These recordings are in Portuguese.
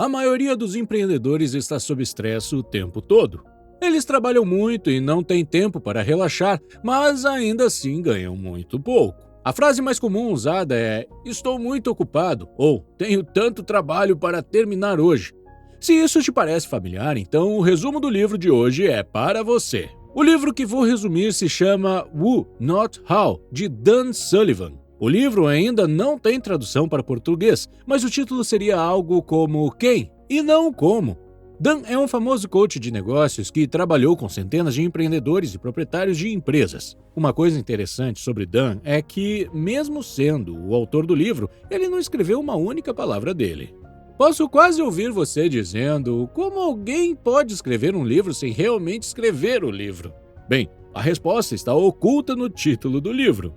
A maioria dos empreendedores está sob estresse o tempo todo. Eles trabalham muito e não têm tempo para relaxar, mas ainda assim ganham muito pouco. A frase mais comum usada é "estou muito ocupado" ou "tenho tanto trabalho para terminar hoje". Se isso te parece familiar, então o resumo do livro de hoje é para você. O livro que vou resumir se chama Who, Not How, de Dan Sullivan. O livro ainda não tem tradução para português, mas o título seria algo como Quem e não Como. Dan é um famoso coach de negócios que trabalhou com centenas de empreendedores e proprietários de empresas. Uma coisa interessante sobre Dan é que, mesmo sendo o autor do livro, ele não escreveu uma única palavra dele. Posso quase ouvir você dizendo como alguém pode escrever um livro sem realmente escrever o livro. Bem, a resposta está oculta no título do livro.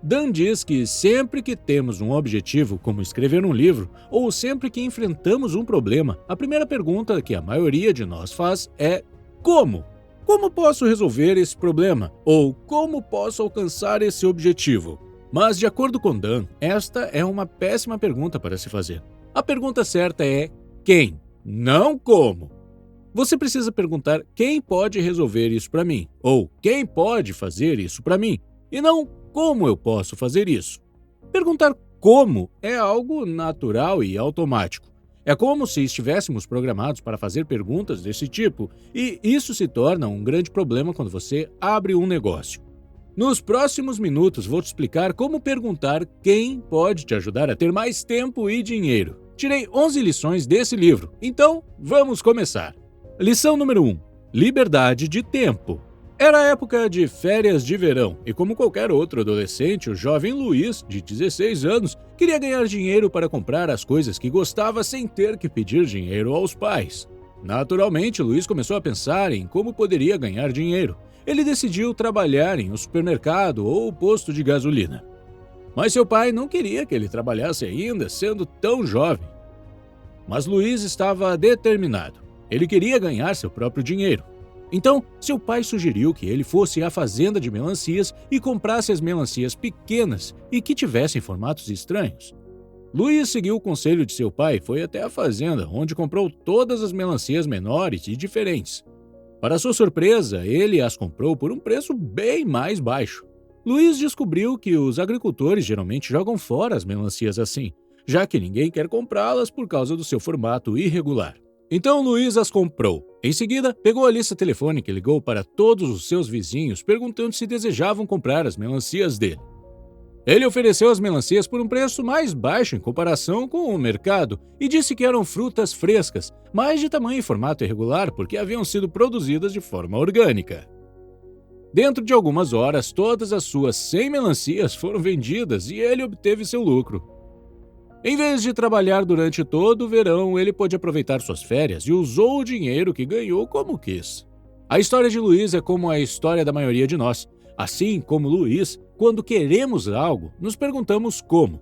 Dan diz que sempre que temos um objetivo, como escrever um livro, ou sempre que enfrentamos um problema, a primeira pergunta que a maioria de nós faz é como? Como posso resolver esse problema? Ou como posso alcançar esse objetivo? Mas, de acordo com Dan, esta é uma péssima pergunta para se fazer. A pergunta certa é quem, não como. Você precisa perguntar quem pode resolver isso para mim, ou quem pode fazer isso para mim, e não como eu posso fazer isso. Perguntar como é algo natural e automático. É como se estivéssemos programados para fazer perguntas desse tipo, e isso se torna um grande problema quando você abre um negócio. Nos próximos minutos vou te explicar como perguntar quem pode te ajudar a ter mais tempo e dinheiro. Tirei 11 lições desse livro, então vamos começar. Lição número 1. Liberdade de tempo. Era a época de férias de verão e, como qualquer outro adolescente, o jovem Luiz, de 16 anos, queria ganhar dinheiro para comprar as coisas que gostava sem ter que pedir dinheiro aos pais. Naturalmente, Luiz começou a pensar em como poderia ganhar dinheiro. Ele decidiu trabalhar em um supermercado ou posto de gasolina. Mas seu pai não queria que ele trabalhasse ainda, sendo tão jovem. Mas Luiz estava determinado. Ele queria ganhar seu próprio dinheiro. Então, seu pai sugeriu que ele fosse à fazenda de melancias e comprasse as melancias pequenas e que tivessem formatos estranhos. Luiz seguiu o conselho de seu pai e foi até a fazenda, onde comprou todas as melancias menores e diferentes. Para sua surpresa, ele as comprou por um preço bem mais baixo. Luiz descobriu que os agricultores geralmente jogam fora as melancias assim, já que ninguém quer comprá-las por causa do seu formato irregular. Então Luiz as comprou. Em seguida, pegou a lista telefônica e ligou para todos os seus vizinhos perguntando se desejavam comprar as melancias dele. Ele ofereceu as melancias por um preço mais baixo em comparação com o mercado e disse que eram frutas frescas, mas de tamanho e formato irregular porque haviam sido produzidas de forma orgânica. Dentro de algumas horas, todas as suas 100 melancias foram vendidas e ele obteve seu lucro. Em vez de trabalhar durante todo o verão, ele pôde aproveitar suas férias e usou o dinheiro que ganhou como quis. A história de Luiz é como a história da maioria de nós. Assim como Luiz, quando queremos algo, nos perguntamos como.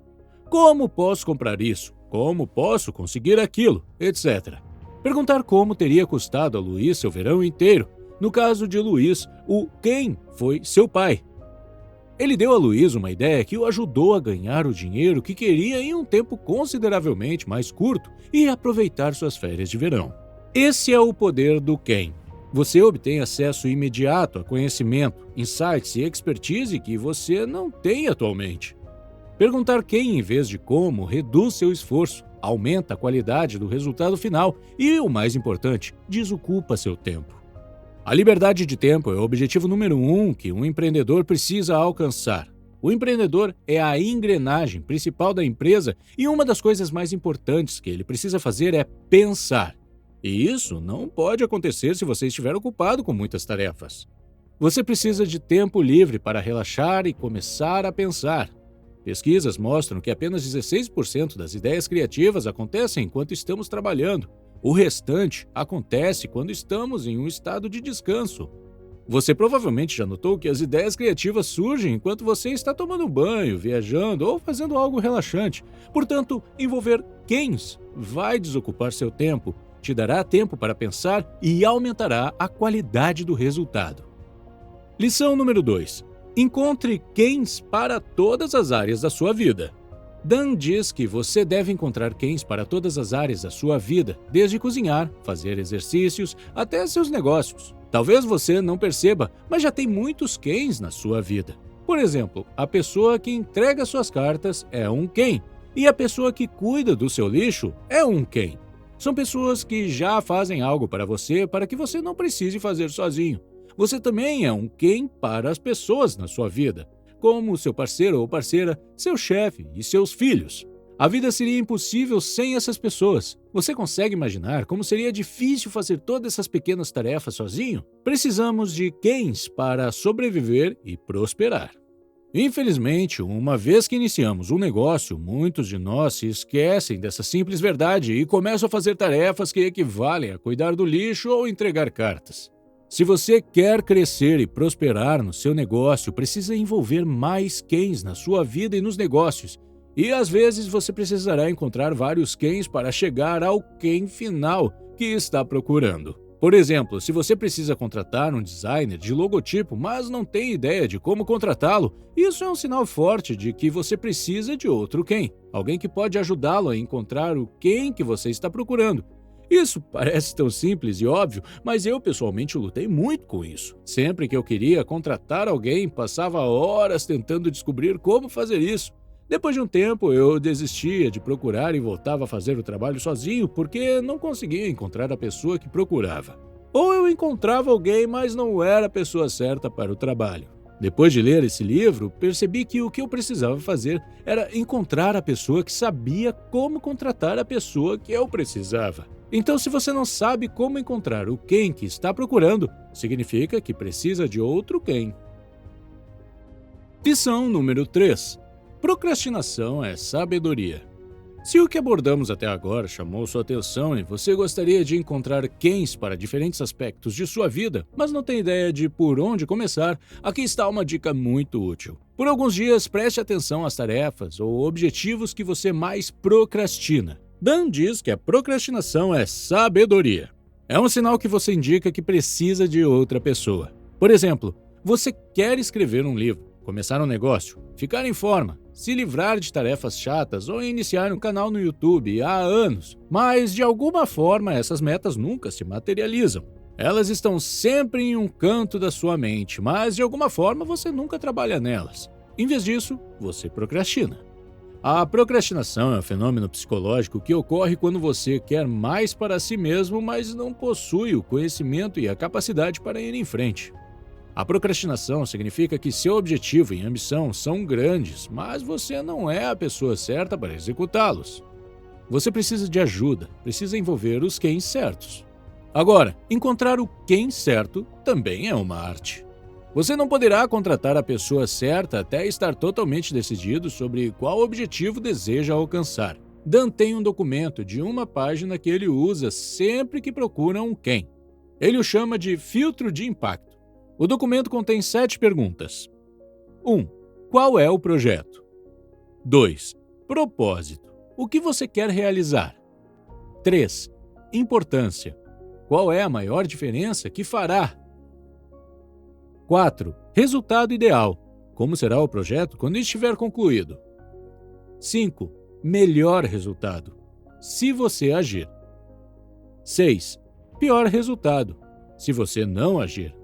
Como posso comprar isso? Como posso conseguir aquilo? Etc. Perguntar como teria custado a Luiz seu verão inteiro. No caso de Luiz, o quem foi seu pai. Ele deu a Luiz uma ideia que o ajudou a ganhar o dinheiro que queria em um tempo consideravelmente mais curto e aproveitar suas férias de verão. Esse é o poder do quem. Você obtém acesso imediato a conhecimento, insights e expertise que você não tem atualmente. Perguntar quem em vez de como reduz seu esforço, aumenta a qualidade do resultado final e, o mais importante, desocupa seu tempo. A liberdade de tempo é o objetivo número 1 que um empreendedor precisa alcançar. O empreendedor é a engrenagem principal da empresa e uma das coisas mais importantes que ele precisa fazer é pensar. E isso não pode acontecer se você estiver ocupado com muitas tarefas. Você precisa de tempo livre para relaxar e começar a pensar. Pesquisas mostram que apenas 16% das ideias criativas acontecem enquanto estamos trabalhando. O restante acontece quando estamos em um estado de descanso. Você provavelmente já notou que as ideias criativas surgem enquanto você está tomando banho, viajando ou fazendo algo relaxante. Portanto, envolver quens vai desocupar seu tempo, te dará tempo para pensar e aumentará a qualidade do resultado. Lição número 2. Encontre quens para todas as áreas da sua vida. Dan diz que você deve encontrar quens para todas as áreas da sua vida, desde cozinhar, fazer exercícios, até seus negócios. Talvez você não perceba, mas já tem muitos quens na sua vida. Por exemplo, a pessoa que entrega suas cartas é um quem, e a pessoa que cuida do seu lixo é um quem. São pessoas que já fazem algo para que você não precise fazer sozinho. Você também é um quem para as pessoas na sua vida, como seu parceiro ou parceira, seu chefe e seus filhos. A vida seria impossível sem essas pessoas. Você consegue imaginar como seria difícil fazer todas essas pequenas tarefas sozinho? Precisamos de quens para sobreviver e prosperar. Infelizmente, uma vez que iniciamos um negócio, muitos de nós se esquecem dessa simples verdade e começam a fazer tarefas que equivalem a cuidar do lixo ou entregar cartas. Se você quer crescer e prosperar no seu negócio, precisa envolver mais quens na sua vida e nos negócios. E às vezes você precisará encontrar vários quens para chegar ao quem final que está procurando. Por exemplo, se você precisa contratar um designer de logotipo, mas não tem ideia de como contratá-lo, isso é um sinal forte de que você precisa de outro quem, alguém que pode ajudá-lo a encontrar o quem que você está procurando. Isso parece tão simples e óbvio, mas eu pessoalmente lutei muito com isso. Sempre que eu queria contratar alguém, passava horas tentando descobrir como fazer isso. Depois de um tempo, eu desistia de procurar e voltava a fazer o trabalho sozinho porque não conseguia encontrar a pessoa que procurava. Ou eu encontrava alguém, mas não era a pessoa certa para o trabalho. Depois de ler esse livro, percebi que o que eu precisava fazer era encontrar a pessoa que sabia como contratar a pessoa que eu precisava. Então, se você não sabe como encontrar o quem que está procurando, significa que precisa de outro quem. Lição número 3. Procrastinação é sabedoria. Se o que abordamos até agora chamou sua atenção e você gostaria de encontrar quens para diferentes aspectos de sua vida, mas não tem ideia de por onde começar, aqui está uma dica muito útil. Por alguns dias, preste atenção às tarefas ou objetivos que você mais procrastina. Dan diz que a procrastinação é sabedoria. É um sinal que você indica que precisa de outra pessoa. Por exemplo, você quer escrever um livro, começar um negócio, ficar em forma, se livrar de tarefas chatas ou iniciar um canal no YouTube há anos, mas de alguma forma essas metas nunca se materializam. Elas estão sempre em um canto da sua mente, mas de alguma forma você nunca trabalha nelas. Em vez disso, você procrastina. A procrastinação é um fenômeno psicológico que ocorre quando você quer mais para si mesmo, mas não possui o conhecimento e a capacidade para ir em frente. A procrastinação significa que seu objetivo e ambição são grandes, mas você não é a pessoa certa para executá-los. Você precisa de ajuda, precisa envolver os quens certos. Agora, encontrar o quem certo também é uma arte. Você não poderá contratar a pessoa certa até estar totalmente decidido sobre qual objetivo deseja alcançar. Dan tem um documento de uma página que ele usa sempre que procura um quem. Ele o chama de filtro de impacto. O documento contém 7 perguntas. 1. Qual é o projeto? 2. Propósito. O que você quer realizar? 3. Importância. Qual é a maior diferença que fará? 4. Resultado ideal. Como será o projeto quando estiver concluído? 5. Melhor resultado. Se você agir. 6. Pior resultado. Se você não agir.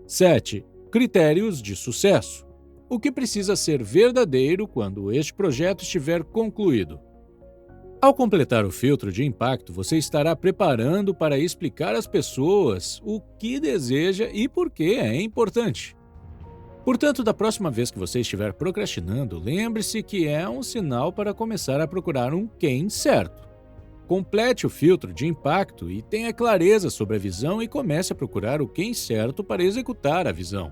7. Critérios de sucesso. O que precisa ser verdadeiro quando este projeto estiver concluído? Ao completar o filtro de impacto, você estará preparando para explicar às pessoas o que deseja e por que é importante. Portanto, da próxima vez que você estiver procrastinando, lembre-se que é um sinal para começar a procurar um quem certo. Complete o filtro de impacto e tenha clareza sobre a visão e comece a procurar o quem certo para executar a visão.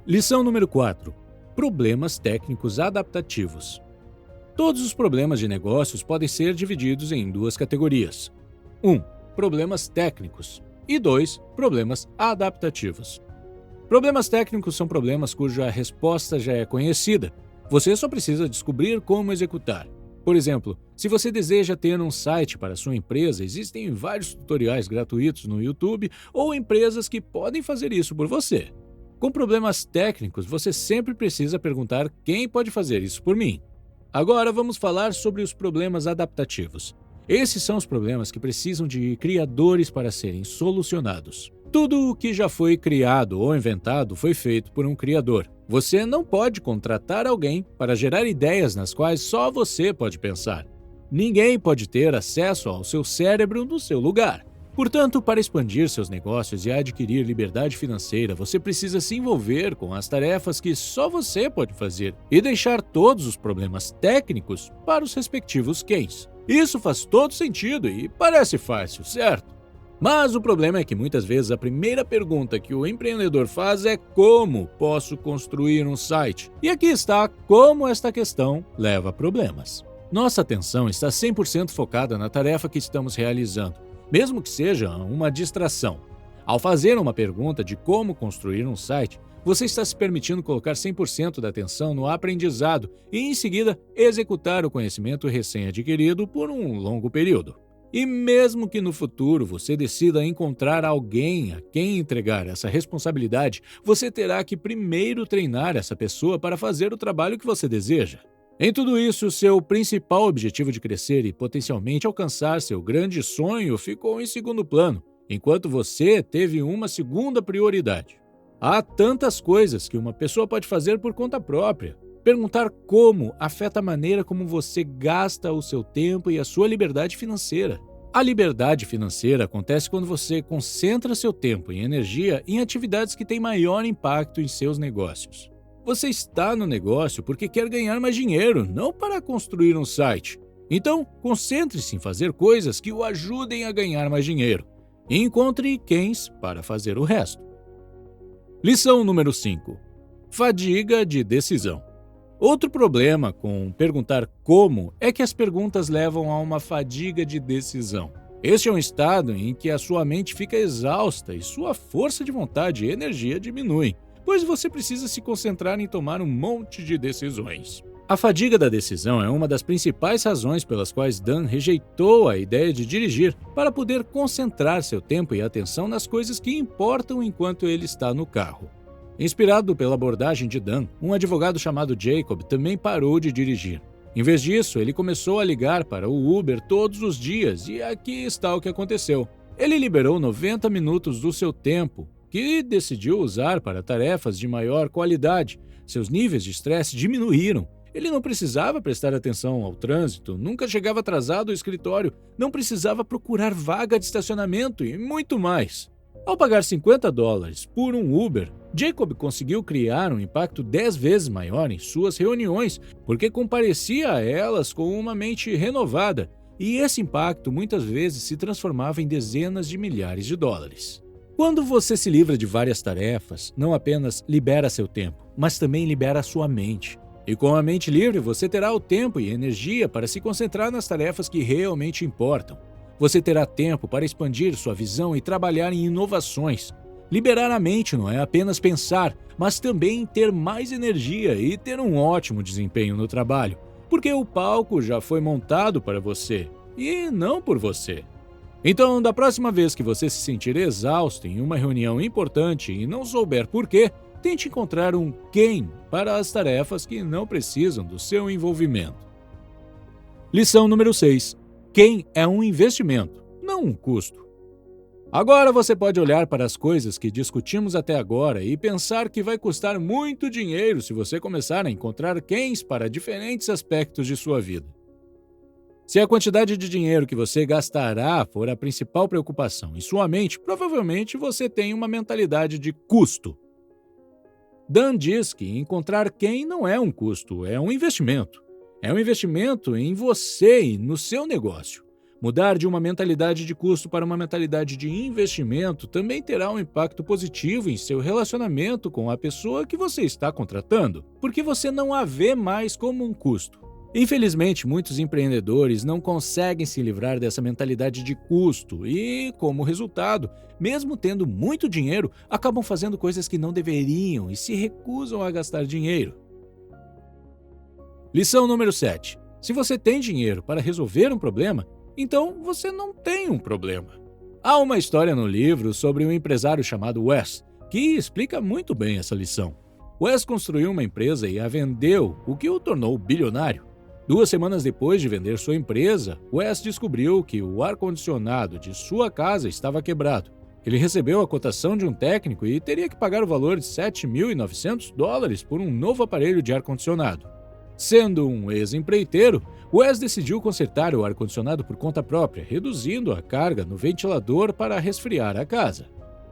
Lição número 4. Problemas técnicos adaptativos. Todos os problemas de negócios podem ser divididos em 2 categorias. 1. Problemas técnicos. E 2. Problemas adaptativos. Problemas técnicos são problemas cuja resposta já é conhecida. Você só precisa descobrir como executar. Por exemplo, se você deseja ter um site para sua empresa, existem vários tutoriais gratuitos no YouTube ou empresas que podem fazer isso por você. Com problemas técnicos, você sempre precisa perguntar quem pode fazer isso por mim. Agora vamos falar sobre os problemas adaptativos. Esses são os problemas que precisam de criadores para serem solucionados. Tudo o que já foi criado ou inventado foi feito por um criador. Você não pode contratar alguém para gerar ideias nas quais só você pode pensar. Ninguém pode ter acesso ao seu cérebro no seu lugar. Portanto, para expandir seus negócios e adquirir liberdade financeira, você precisa se envolver com as tarefas que só você pode fazer e deixar todos os problemas técnicos para os respectivos quens. Isso faz todo sentido e parece fácil, certo? Mas o problema é que muitas vezes a primeira pergunta que o empreendedor faz é como posso construir um site? E aqui está como esta questão leva a problemas. Nossa atenção está 100% focada na tarefa que estamos realizando, mesmo que seja uma distração. Ao fazer uma pergunta de como construir um site, você está se permitindo colocar 100% da atenção no aprendizado e, em seguida, executar o conhecimento recém-adquirido por um longo período. E mesmo que no futuro você decida encontrar alguém a quem entregar essa responsabilidade, você terá que primeiro treinar essa pessoa para fazer o trabalho que você deseja. Em tudo isso, seu principal objetivo de crescer e potencialmente alcançar seu grande sonho ficou em segundo plano, enquanto você teve uma segunda prioridade. Há tantas coisas que uma pessoa pode fazer por conta própria. Perguntar como afeta a maneira como você gasta o seu tempo e a sua liberdade financeira. A liberdade financeira acontece quando você concentra seu tempo e energia em atividades que têm maior impacto em seus negócios. Você está no negócio porque quer ganhar mais dinheiro, não para construir um site. Então, concentre-se em fazer coisas que o ajudem a ganhar mais dinheiro e encontre quens para fazer o resto. Lição número 5. Fadiga de decisão. Outro problema com perguntar como é que as perguntas levam a uma fadiga de decisão. Este é um estado em que a sua mente fica exausta e sua força de vontade e energia diminuem, pois você precisa se concentrar em tomar um monte de decisões. A fadiga da decisão é uma das principais razões pelas quais Dan rejeitou a ideia de dirigir para poder concentrar seu tempo e atenção nas coisas que importam enquanto ele está no carro. Inspirado pela abordagem de Dan, um advogado chamado Jacob também parou de dirigir. Em vez disso, ele começou a ligar para o Uber todos os dias e aqui está o que aconteceu. Ele liberou 90 minutos do seu tempo, que decidiu usar para tarefas de maior qualidade. Seus níveis de estresse diminuíram. Ele não precisava prestar atenção ao trânsito, nunca chegava atrasado ao escritório, não precisava procurar vaga de estacionamento e muito mais. Ao pagar $50 por um Uber, Jacob conseguiu criar um impacto 10 vezes maior em suas reuniões, porque comparecia a elas com uma mente renovada, e esse impacto muitas vezes se transformava em dezenas de milhares de dólares. Quando você se livra de várias tarefas, não apenas libera seu tempo, mas também libera sua mente. E com a mente livre, você terá o tempo e energia para se concentrar nas tarefas que realmente importam. Você terá tempo para expandir sua visão e trabalhar em inovações. Liberar a mente não é apenas pensar, mas também ter mais energia e ter um ótimo desempenho no trabalho, porque o palco já foi montado para você e não por você. Então, da próxima vez que você se sentir exausto em uma reunião importante e não souber por quê, tente encontrar um quem para as tarefas que não precisam do seu envolvimento. Lição número 6. Quem é um investimento, não um custo. Agora você pode olhar para as coisas que discutimos até agora e pensar que vai custar muito dinheiro se você começar a encontrar quens para diferentes aspectos de sua vida. Se a quantidade de dinheiro que você gastará for a principal preocupação em sua mente, provavelmente você tem uma mentalidade de custo. Dan diz que encontrar quem não é um custo, é um investimento. É um investimento em você e no seu negócio. Mudar de uma mentalidade de custo para uma mentalidade de investimento também terá um impacto positivo em seu relacionamento com a pessoa que você está contratando, porque você não a vê mais como um custo. Infelizmente, muitos empreendedores não conseguem se livrar dessa mentalidade de custo e, como resultado, mesmo tendo muito dinheiro, acabam fazendo coisas que não deveriam e se recusam a gastar dinheiro. Lição número 7. Se você tem dinheiro para resolver um problema, então você não tem um problema. Há uma história no livro sobre um empresário chamado Wes, que explica muito bem essa lição. Wes construiu uma empresa e a vendeu, o que o tornou bilionário. 2 semanas depois de vender sua empresa, Wes descobriu que o ar-condicionado de sua casa estava quebrado. Ele recebeu a cotação de um técnico e teria que pagar o valor de $7.900 por um novo aparelho de ar-condicionado. Sendo um ex-empreiteiro, Wes decidiu consertar o ar-condicionado por conta própria, reduzindo a carga no ventilador para resfriar a casa.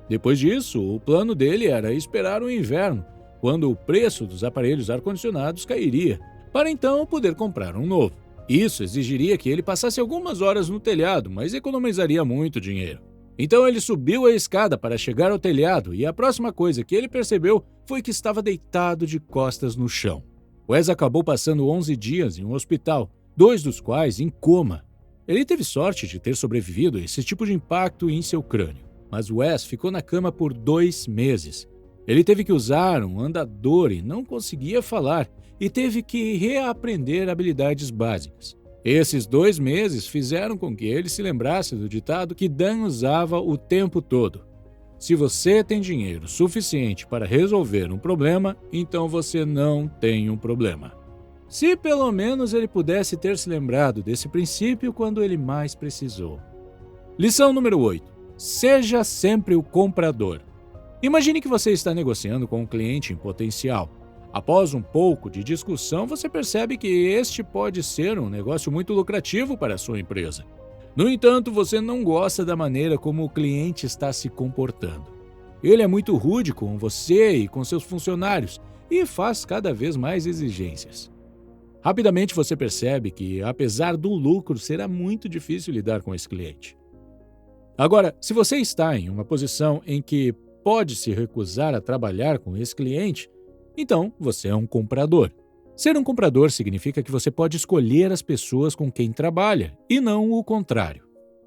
Depois disso, o plano dele era esperar o inverno, quando o preço dos aparelhos ar-condicionados cairia, para então poder comprar um novo. Isso exigiria que ele passasse algumas horas no telhado, mas economizaria muito dinheiro. Então ele subiu a escada para chegar ao telhado e a próxima coisa que ele percebeu foi que estava deitado de costas no chão. Wes acabou passando 11 dias em um hospital, 2 dos quais em coma. Ele teve sorte de ter sobrevivido a esse tipo de impacto em seu crânio, mas Wes ficou na cama por 2 meses. Ele teve que usar um andador e não conseguia falar, e teve que reaprender habilidades básicas. Esses 2 meses fizeram com que ele se lembrasse do ditado que Dan usava o tempo todo: se você tem dinheiro suficiente para resolver um problema, então você não tem um problema. Se pelo menos ele pudesse ter se lembrado desse princípio quando ele mais precisou. Lição número 8. Seja sempre o comprador. Imagine que você está negociando com um cliente em potencial. Após um pouco de discussão, você percebe que este pode ser um negócio muito lucrativo para a sua empresa. No entanto, você não gosta da maneira como o cliente está se comportando. Ele é muito rude com você e com seus funcionários e faz cada vez mais exigências. Rapidamente você percebe que, apesar do lucro, será muito difícil lidar com esse cliente. Agora, se você está em uma posição em que pode se recusar a trabalhar com esse cliente, então você é um comprador. Ser um comprador significa que você pode escolher as pessoas com quem trabalha, e não o contrário.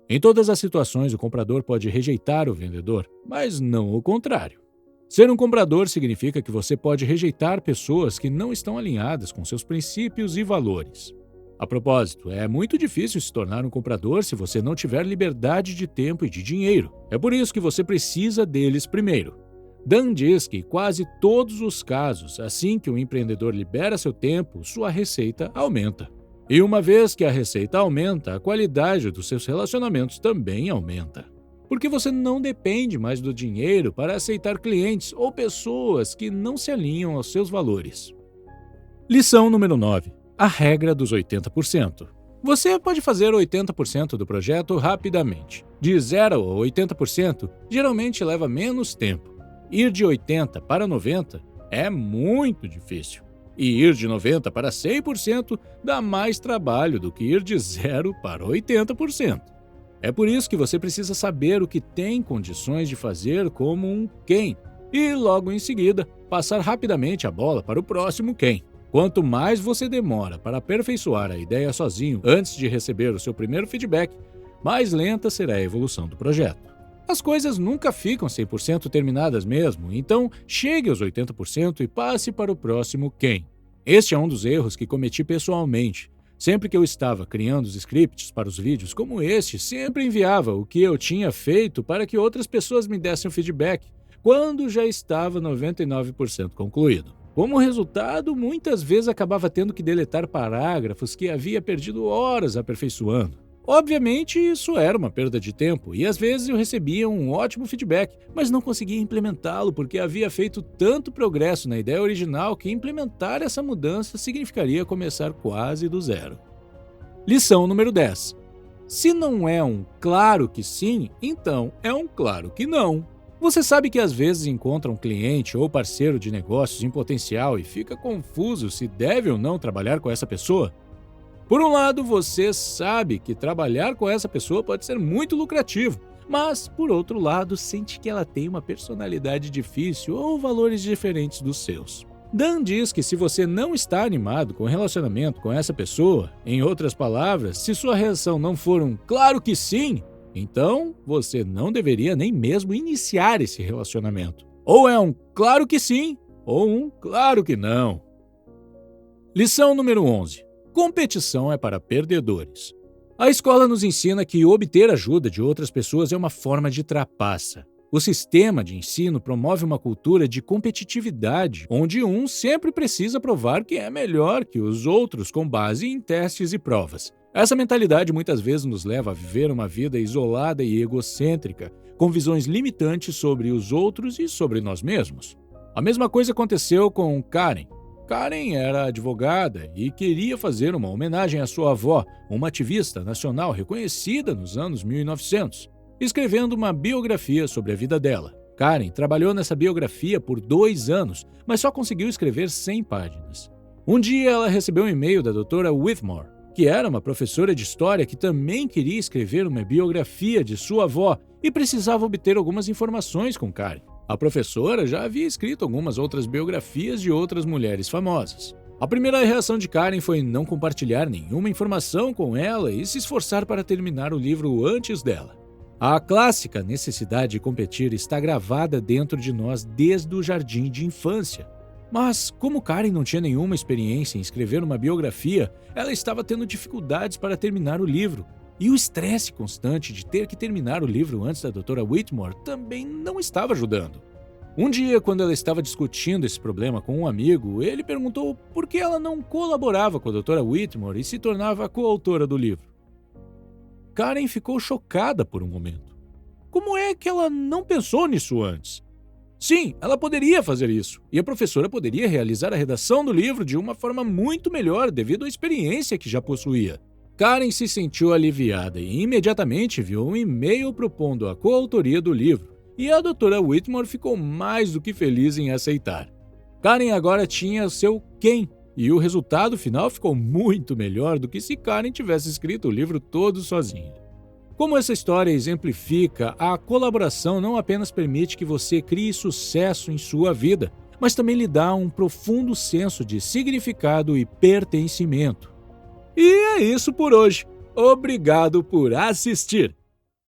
Em todas as situações, o comprador pode rejeitar o vendedor, mas não o contrário. Ser um comprador significa que você pode rejeitar pessoas que não estão alinhadas com seus princípios e valores. A propósito, é muito difícil se tornar um comprador se você não tiver liberdade de tempo e de dinheiro. É por isso que você precisa deles primeiro. Dan diz que quase todos os casos, assim que um empreendedor libera seu tempo, sua receita aumenta. E uma vez que a receita aumenta, a qualidade dos seus relacionamentos também aumenta. Porque você não depende mais do dinheiro para aceitar clientes ou pessoas que não se alinham aos seus valores. Lição número 9. A regra dos 80%. Você pode fazer 80% do projeto rapidamente. De 0 a 80% geralmente leva menos tempo. Ir de 80 para 90 é muito difícil. E ir de 90 para 100% dá mais trabalho do que ir de 0 para 80%. É por isso que você precisa saber o que tem condições de fazer como um quem, e logo em seguida passar rapidamente a bola para o próximo quem. Quanto mais você demora para aperfeiçoar a ideia sozinho antes de receber o seu primeiro feedback, mais lenta será a evolução do projeto. As coisas nunca ficam 100% terminadas mesmo, então chegue aos 80% e passe para o próximo quem. Este é um dos erros que cometi pessoalmente. Sempre que eu estava criando os scripts para os vídeos como este, sempre enviava o que eu tinha feito para que outras pessoas me dessem um feedback, quando já estava 99% concluído. Como resultado, muitas vezes acabava tendo que deletar parágrafos que havia perdido horas aperfeiçoando. Obviamente, isso era uma perda de tempo e às vezes eu recebia um ótimo feedback, mas não conseguia implementá-lo porque havia feito tanto progresso na ideia original que implementar essa mudança significaria começar quase do zero. Lição número 10. Se não é um claro que sim, então é um claro que não. Você sabe que às vezes encontra um cliente ou parceiro de negócios em potencial e fica confuso se deve ou não trabalhar com essa pessoa? Por um lado, você sabe que trabalhar com essa pessoa pode ser muito lucrativo, mas, por outro lado, sente que ela tem uma personalidade difícil ou valores diferentes dos seus. Dan diz que se você não está animado com o relacionamento com essa pessoa, em outras palavras, se sua reação não for um claro que sim, então você não deveria nem mesmo iniciar esse relacionamento. Ou é um claro que sim, ou um claro que não. Lição número 11. Competição é para perdedores. A escola nos ensina que obter ajuda de outras pessoas é uma forma de trapaça. O sistema de ensino promove uma cultura de competitividade, onde um sempre precisa provar que é melhor que os outros com base em testes e provas. Essa mentalidade muitas vezes nos leva a viver uma vida isolada e egocêntrica, com visões limitantes sobre os outros e sobre nós mesmos. A mesma coisa aconteceu com Karen. Karen era advogada e queria fazer uma homenagem à sua avó, uma ativista nacional reconhecida nos anos 1900. Escrevendo uma biografia sobre a vida dela. Karen trabalhou nessa biografia por 2 anos, mas só conseguiu escrever 100 páginas. Um dia ela recebeu um e-mail da doutora Whitmore, que era uma professora de história que também queria escrever uma biografia de sua avó e precisava obter algumas informações com Karen. A professora já havia escrito algumas outras biografias de outras mulheres famosas. A primeira reação de Karen foi não compartilhar nenhuma informação com ela e se esforçar para terminar o livro antes dela. A clássica necessidade de competir está gravada dentro de nós desde o jardim de infância. Mas, como Karen não tinha nenhuma experiência em escrever uma biografia, ela estava tendo dificuldades para terminar o livro. E o estresse constante de ter que terminar o livro antes da doutora Whitmore também não estava ajudando. Um dia, quando ela estava discutindo esse problema com um amigo, ele perguntou por que ela não colaborava com a doutora Whitmore e se tornava a coautora do livro. Karen ficou chocada por um momento. Como é que ela não pensou nisso antes? Sim, ela poderia fazer isso, e a professora poderia realizar a redação do livro de uma forma muito melhor devido à experiência que já possuía. Karen se sentiu aliviada e imediatamente enviou um e-mail propondo a coautoria do livro, e a doutora Whitmore ficou mais do que feliz em aceitar. Karen agora tinha seu quem, e o resultado final ficou muito melhor do que se Karen tivesse escrito o livro todo sozinha. Como essa história exemplifica, a colaboração não apenas permite que você crie sucesso em sua vida, mas também lhe dá um profundo senso de significado e pertencimento. E é isso por hoje. Obrigado por assistir!